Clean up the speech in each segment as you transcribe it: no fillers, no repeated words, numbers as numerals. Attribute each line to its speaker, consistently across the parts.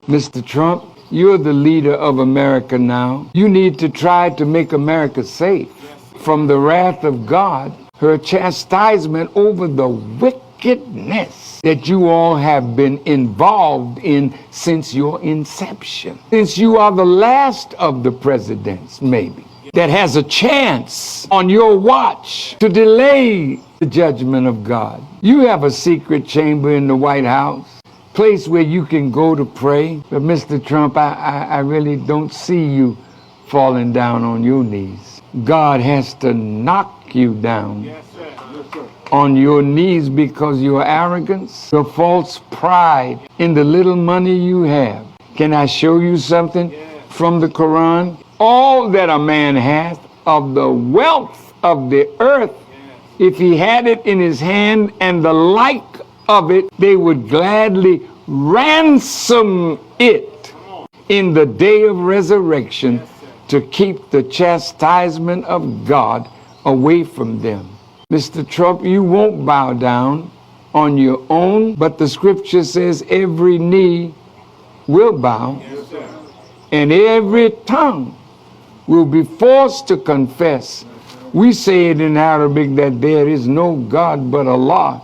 Speaker 1: Mr. Trump, you're the leader of America now. You need to try to make America safe from the wrath of God, her chastisement over the wickedness that you all have been involved in since your inception. Since you are the last of the presidents, maybe, that has a chance on your watch to delay the judgment of God. You have a secret chamber in the White House, place where you can go to pray. But Mr. Trump, I really don't see you falling down on your knees. God has to knock you down on your knees because your arrogance, your false pride in the little money you have. Can I show you something from the Quran? All that a man hath of the wealth of the earth, if he had it in his hand and the like of it, they would gladly ransom it in the day of resurrection to keep the chastisement of God away from them. Mr. Trump, you won't bow down on your own, but the scripture says every knee will bow and every tongue will be forced to confess. We say it in Arabic that there is no God but Allah,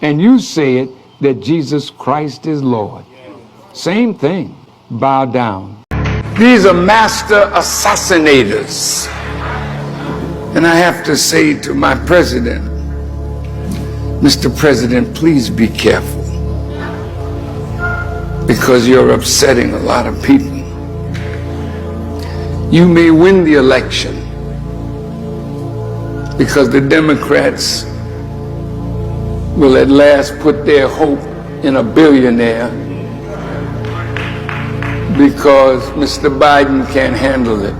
Speaker 1: and you say it that Jesus Christ is Lord. Same thing. Bow down. These are master assassinators. And I have to say to my president, Mr. President, please be careful, because you're upsetting a lot of people. You may win the election because the Democrats will at last put their hope in a billionaire because Mr. Biden can't handle it.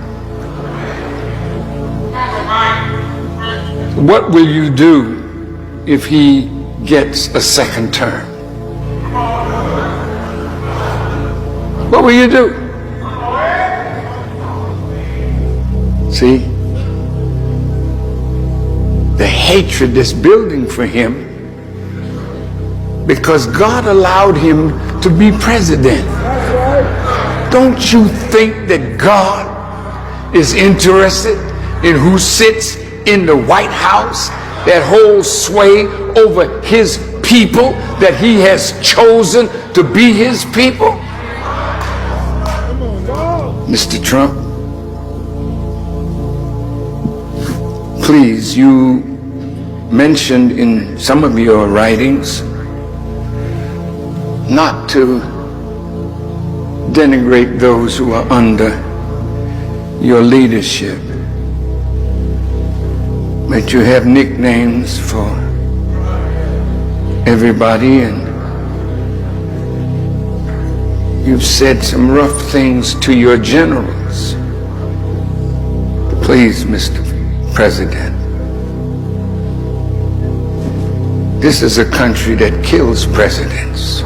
Speaker 1: What will you do if he gets a second term? What will you do? See? The hatred that's building for him because God allowed him to be president. Don't you think that God is interested in who sits in the White House that holds sway over his people that he has chosen to be his people? Mr. Trump, please, you mentioned in some of your writings not to denigrate those who are under your leadership, but you have nicknames for everybody, and you've said some rough things to your generals. Please, Mr. President, this is a country that kills presidents.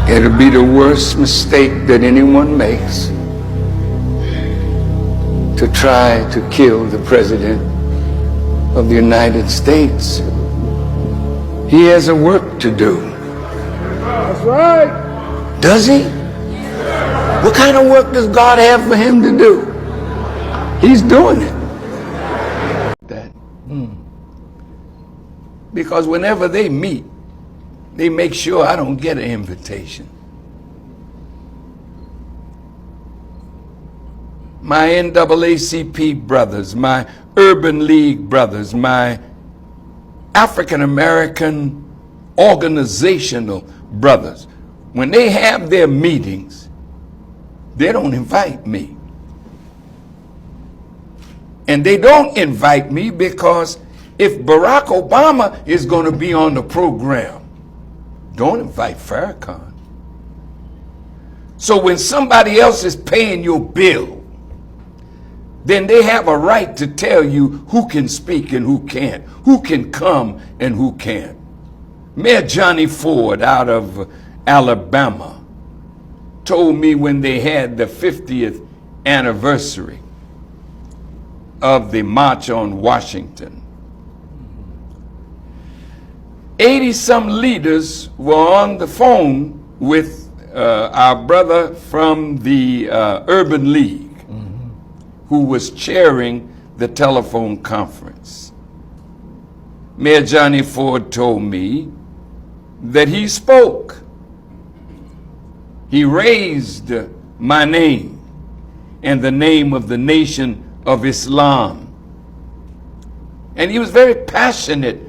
Speaker 1: It'll be the worst mistake that anyone makes to try to kill the President of the United States. He has a work to do. That's right. Does he? What kind of work does God have for him to do? He's doing it. Because whenever they meet, they make sure I don't get an invitation. My NAACP brothers, my Urban League brothers, my African American organizational brothers, when they have their meetings, they don't invite me. And they don't invite me because if Barack Obama is going to be on the program, don't invite Farrakhan. So when somebody else is paying your bill, then they have a right to tell you who can speak and who can't, who can come and who can't. Mayor Johnny Ford out of Alabama told me when they had the 50th anniversary of the March on Washington, 80-some leaders were on the phone with our brother from the Urban League, who was chairing the telephone conference. Mayor Johnny Ford told me that he spoke. He raised my name and the name of the Nation of Islam. And he was very passionate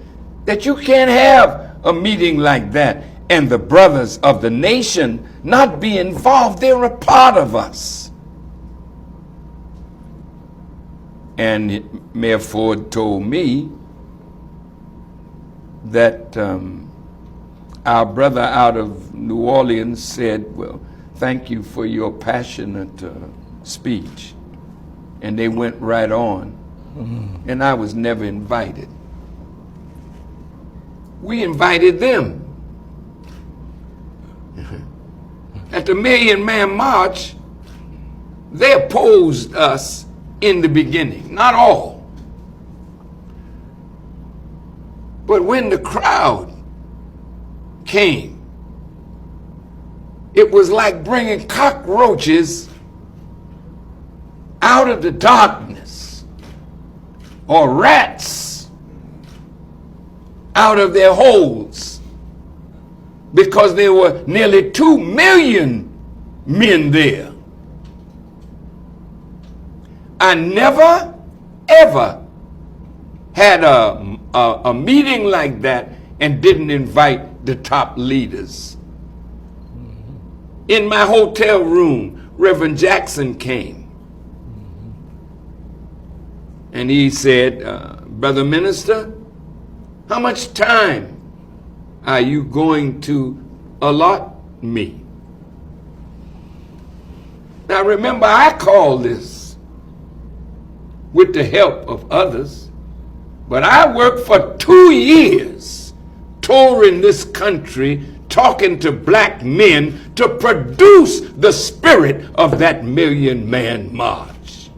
Speaker 1: that you can't have a meeting like that and the brothers of the nation not be involved. They're a part of us. And Mayor Ford told me that our brother out of New Orleans said, well, thank you for your passionate speech. And they went right on. And I was never invited. We invited them. At the Million Man March, they opposed us in the beginning, not all. But when the crowd came, it was like bringing cockroaches out of the darkness, or rats out of their holes, because there were nearly 2 million men there. I never, ever had a meeting like that and didn't invite the top leaders. In my hotel room, Reverend Jackson came. And he said, Brother Minister, how much time are you going to allot me? Now remember, I called this with the help of others, but I worked for 2 years touring this country, talking to black men to produce the spirit of that Million Man March.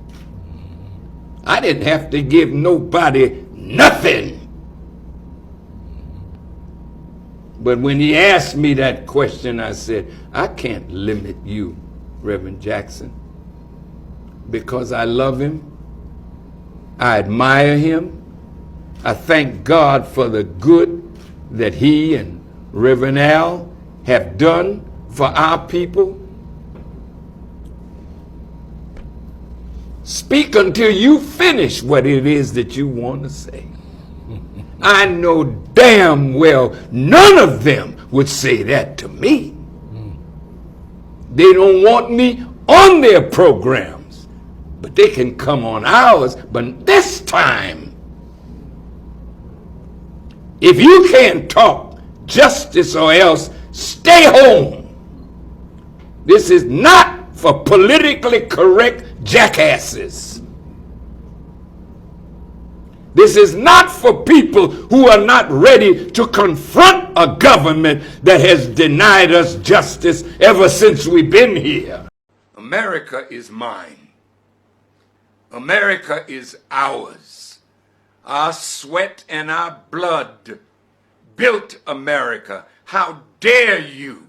Speaker 1: I didn't have to give nobody nothing. But when he asked me that question, I said, I can't limit you, Reverend Jackson, because I love him. I admire him. I thank God for the good that he and Reverend Al have done for our people. Speak until you finish what it is that you want to say. I know damn well none of them would say that to me. They don't want me on their programs, but they can come on ours. But this time, if you can't talk justice or else, stay home. This is not for politically correct jackasses. This is not for people who are not ready to confront a government that has denied us justice ever since we've been here. America is mine. America is ours. Our sweat and our blood built America. How dare you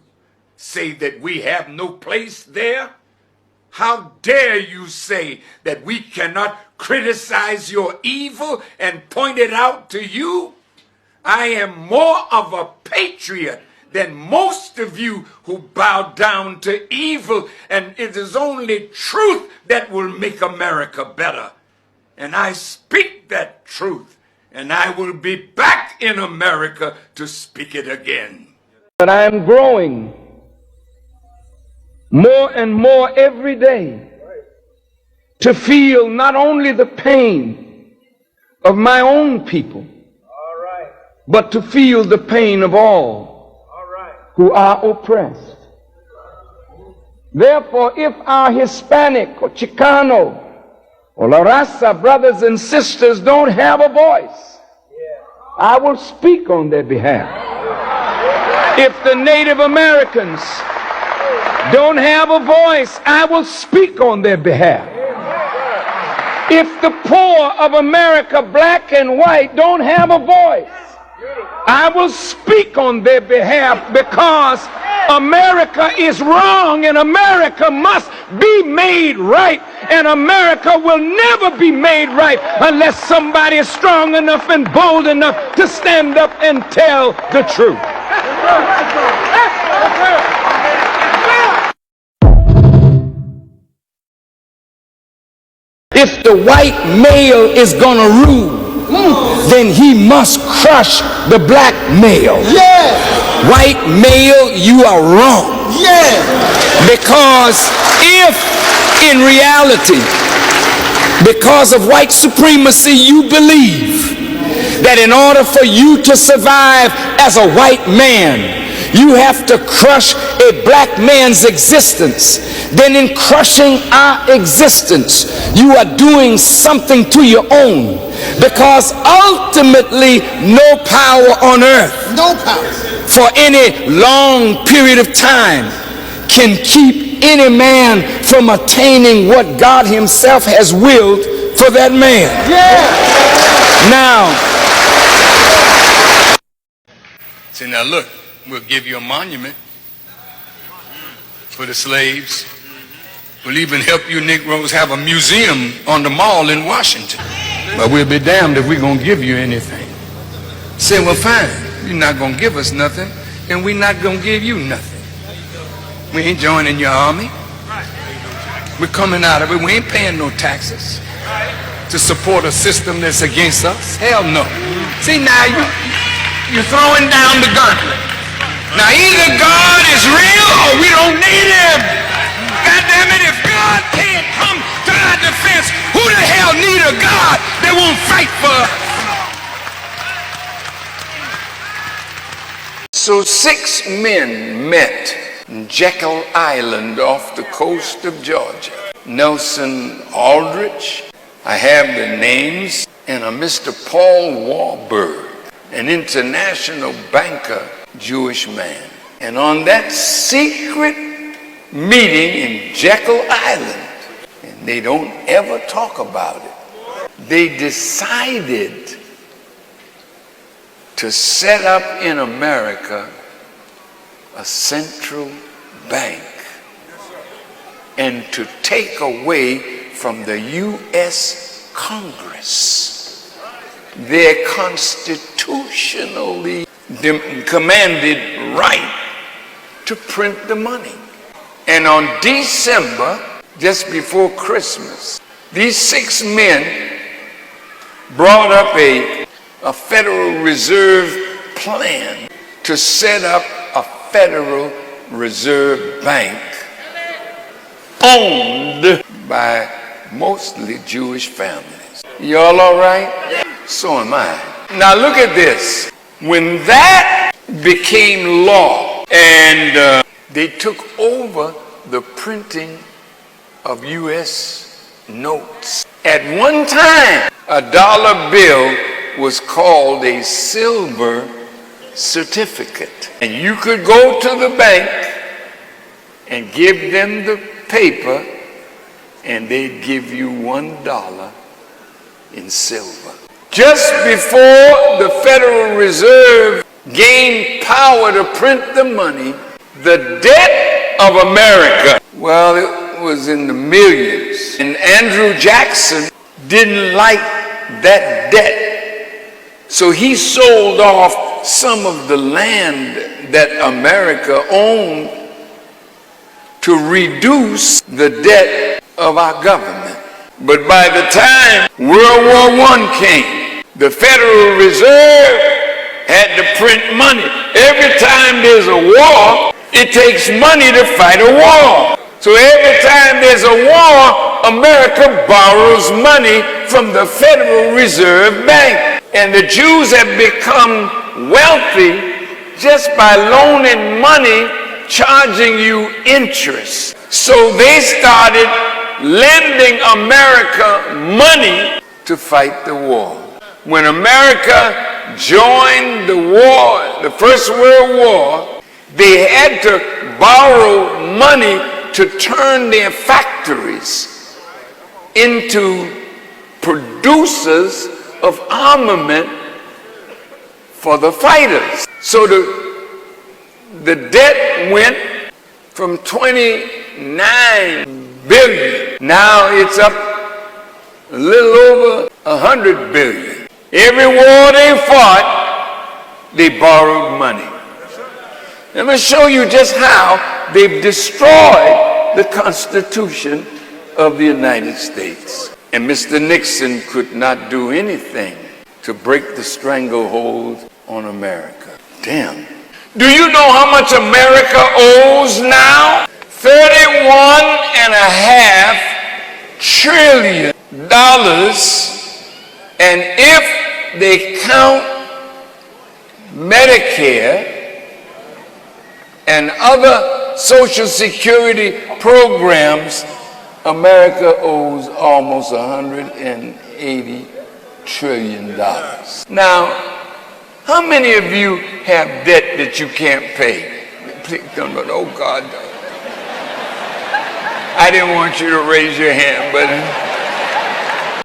Speaker 1: say that we have no place there? How dare you say that we cannot criticize your evil and point it out to you? I am more of a patriot than most of you who bow down to evil, and it is only truth that will make America better. And I speak that truth, and I will be back in America to speak it again. But I am growing more and more every day to feel not only the pain of my own people, but to feel the pain of all who are oppressed. Therefore, if our Hispanic or Chicano or La Raza brothers and sisters don't have a voice, I will speak on their behalf. If the Native Americans don't have a voice, I will speak on their behalf. If the poor of America, black and white, don't have a voice, I will speak on their behalf because America is wrong and America must be made right, and America will never be made right unless somebody is strong enough and bold enough to stand up and tell the truth. If the white male is gonna rule, then he must crush the black male.
Speaker 2: Yeah.
Speaker 1: White male, you are wrong.
Speaker 2: Yeah.
Speaker 1: Because if in reality, because of white supremacy, you believe that in order for you to survive as a white man, you have to crush a black man's existence, then in crushing our existence, you are doing something to your own. Because ultimately, no power on earth,
Speaker 2: No power,
Speaker 1: for any long period of time can keep any man from attaining what God himself has willed for that man.
Speaker 2: Yeah.
Speaker 1: Now, see, now look, we'll give you a monument for the slaves. We'll even help you Negroes have a museum on the mall in Washington. But we'll be damned if we're going to give you anything. Say, well, fine, you're not going to give us nothing, and we're not going to give you nothing. We ain't joining your army. We're coming out of it. We ain't paying no taxes to support a system that's against us. Hell no. See, now you're throwing down the gauntlet. Now either God is real or we don't need him. God damn it, if God can't come to our defense, who the hell need a God that won't fight for us? So 6 men met in Jekyll Island off the coast of Georgia. Nelson Aldrich, I have the names, and a Mr. Paul Warburg, an international banker, Jewish man. And on that secret meeting in Jekyll Island, and they don't ever talk about it, they decided to set up in America a central bank and to take away from the U.S. Congress their constitutionally commanded right to print the money. And on December, just before Christmas, these 6 men brought up a Federal Reserve plan to set up a Federal Reserve Bank owned by mostly Jewish families. Y'all all right? So am I. Now look at this. When that became law and they took over the printing of U.S. notes. At one time, a dollar bill was called a silver certificate. And you could go to the bank and give them the paper and they'd give you $1 in silver. Just before the Federal Reserve gained power to print the money, the debt of America, well, it was in the millions. And Andrew Jackson didn't like that debt. So he sold off some of the land that America owned to reduce the debt of our government. But by the time World War I came, the Federal Reserve had to print money. Every time there's a war, it takes money to fight a war. So every time there's a war, America borrows money from the Federal Reserve Bank. And the Jews have become wealthy just by loaning money, charging you interest. So they started lending America money to fight the war. When America joined the war, the First World War, they had to borrow money to turn their factories into producers of armament for the fighters. So the debt went from 29 billion. Now it's up a little over 100 billion. Every war they fought, they borrowed money. Let me show you just how they've destroyed the Constitution of the United States. And Mr. Nixon could not do anything to break the stranglehold on America. Damn. Do you know how much America owes now? $31.5 trillion. And if they count Medicare and other Social Security programs, America owes almost $180 trillion. Now, how many of you have debt that you can't pay? Please don't, oh God. I didn't want you to raise your hand, but...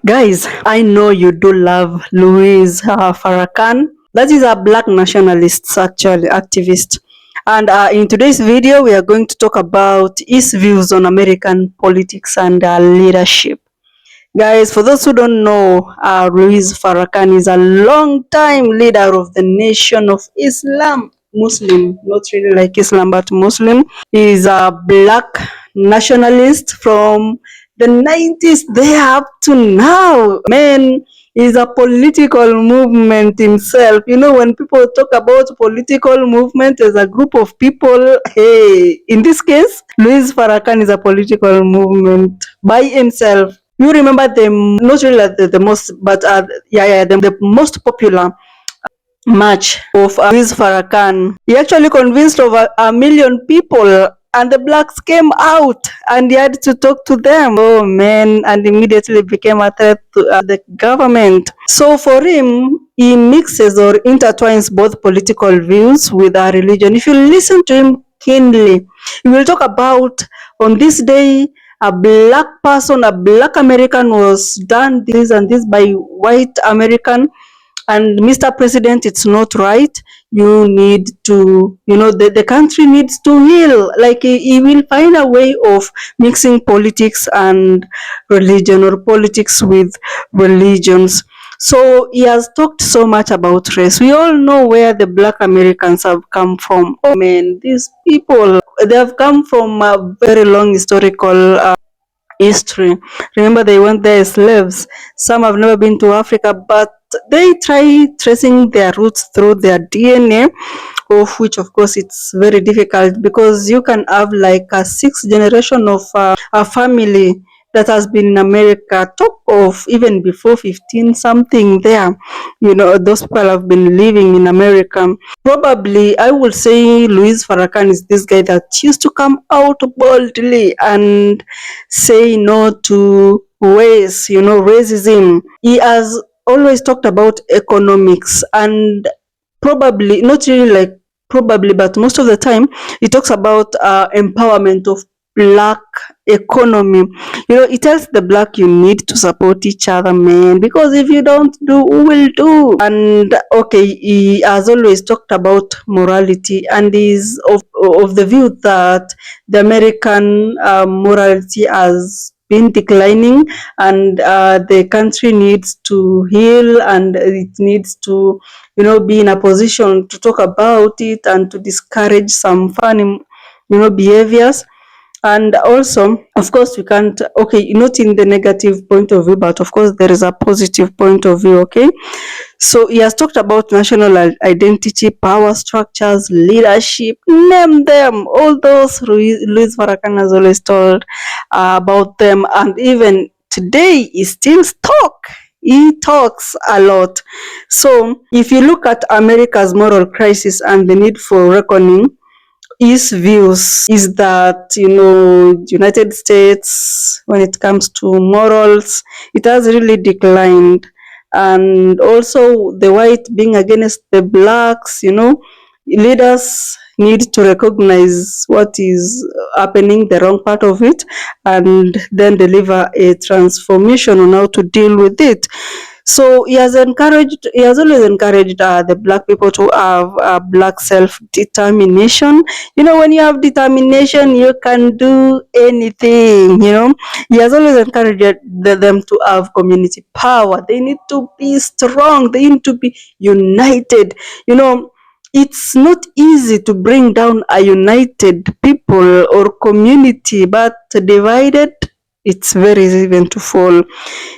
Speaker 2: Guys, I know you do love Louis Farrakhan. That is a black nationalist, actually, activist. And in today's video, we are going to talk about his views on American politics and leadership. Guys, for those who don't know, Louis Farrakhan is a long-time leader of the Nation of Islam, Muslim, not really like Islam, but Muslim. He is a black nationalist from the 90s there up to now. Man, is a political movement himself. You know, when people talk about political movement as a group of people, hey, in this case, Louis Farrakhan is a political movement by himself. You remember them, not really the most, but the most popular march of Louis Farrakhan. He actually convinced over 1 million people, and the blacks came out and he had to talk to them. Oh man, and immediately became a threat to the government. So for him, he mixes or intertwines both political views with our religion. If you listen to him keenly, he will talk about, on this day, a black person, a black American was done this and this by white American, and Mr. President, it's not right. You need to, the country needs to heal. Like he will find a way of mixing politics and religion, or politics with religions. So he has talked so much about race. We all know where the black Americans have come from. Oh man, these people, they have come from a very long historical history. Remember, they went there as slaves. Some have never been to Africa, but they try tracing their roots through their DNA, of which of course it's very difficult, because you can have like a 6th generation of a family that has been in America, top of even before 15 something there. Those people have been living in America. Probably, I would say Louis Farrakhan is this guy that used to come out boldly and say no to race, racism. He has always talked about economics, and probably, not really like probably, but most of the time, he talks about empowerment of black economy. He tells the black, you need to support each other, man, because if you don't do, who will do? And okay, he has always talked about morality, and is of the view that the American morality has been declining, and the country needs to heal, and it needs to be in a position to talk about it and to discourage some funny behaviors. And also, of course, we can't, okay, not in the negative point of view, but of course there is a positive point of view. Okay, so he has talked about national identity, power structures, leadership, name them, all those. Louis Farrakhan has always told about them, and even today he still he talks a lot. So if you look at America's moral crisis and the need for reckoning, his views is that, United States, when it comes to morals, it has really declined. And also the white being against the blacks, leaders need to recognize what is happening, the wrong part of it, and then deliver a transformation on how to deal with it. So he has always encouraged the black people to have black self-determination. When you have determination, you can do anything. He has always encouraged them to have community power. They need to be strong. They need to be united. It's not easy to bring down a united people or community, but divided, it's very easy even to fall.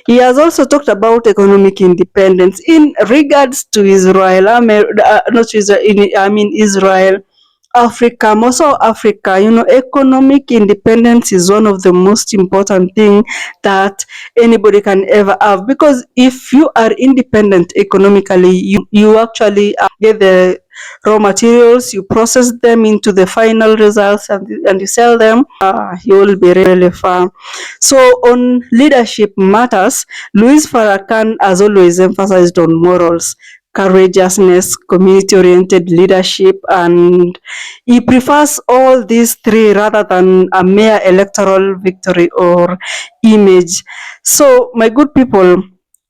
Speaker 2: He has also talked about economic independence in regards to Israel, not Israel, I mean Israel, Africa, most of Africa. Economic independence is one of the most important thing that anybody can ever have, because if you are independent economically, you actually get the raw materials, you process them into the final results, and you sell them. You will be really far. So on leadership matters, Louis Farrakhan has always emphasized on morals, courageousness, community-oriented leadership, and he prefers all these three rather than a mere electoral victory or image. So, my good people,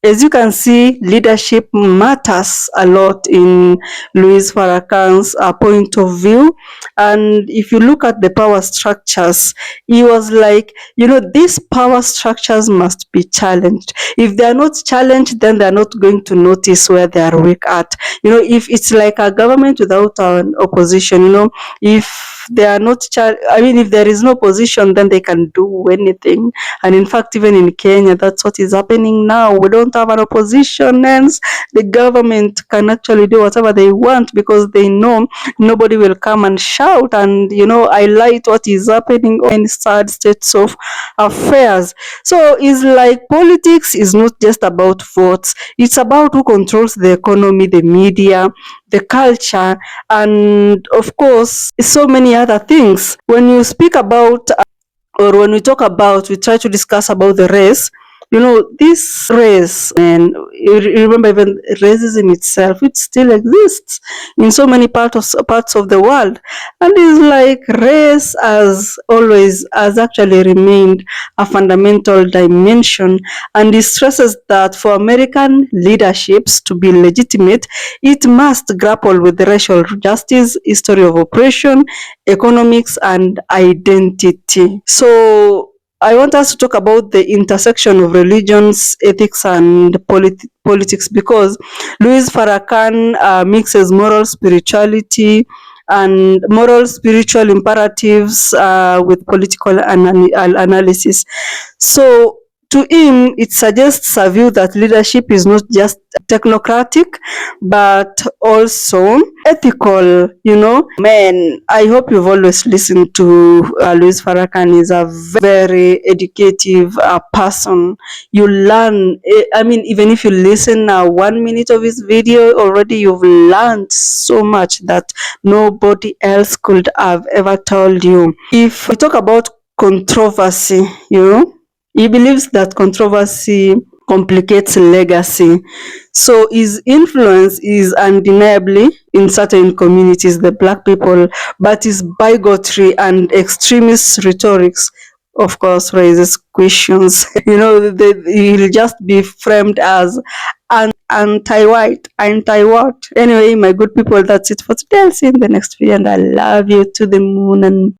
Speaker 2: as you can see, leadership matters a lot in Louis Farrakhan's point of view. And if you look at the power structures, he was like, these power structures must be challenged. If they are not challenged, then they are not going to notice where they are weak at. If it's like a government without an opposition, if they are not, if there is no opposition, then they can do anything. And in fact, even in Kenya, that's what is happening now. We don't have an opposition, hence the government can actually do whatever they want, because they know nobody will come and shout and highlight what is happening in sad states of affairs. So it's like politics is not just about votes, it's about who controls the economy, the media, the culture, and of course so many other things. When you speak about, or when we try to discuss about the race, this race, and you remember, even racism itself, it still exists in so many parts of the world. And it's like race has actually remained a fundamental dimension, and it stresses that for American leaderships to be legitimate, it must grapple with racial justice, history of oppression, economics, and identity. So I want us to talk about the intersection of religions, ethics, and politics, because Louis Farrakhan mixes moral spiritual imperatives with political analysis. So to him, it suggests a view that leadership is not just technocratic, but also ethical. Man, I hope you've always listened to Louis Farrakhan. Is a very educative person. You learn, even if you listen 1 minute of his video, already you've learned so much that nobody else could have ever told you. If we talk about controversy, he believes that controversy complicates legacy. So his influence is undeniably in certain communities, the black people, but his bigotry and extremist rhetorics, of course, raises questions. He'll just be framed as anti-white, anti-what. Anyway, my good people, that's it for today. I'll see you in the next video, and I love you to the moon and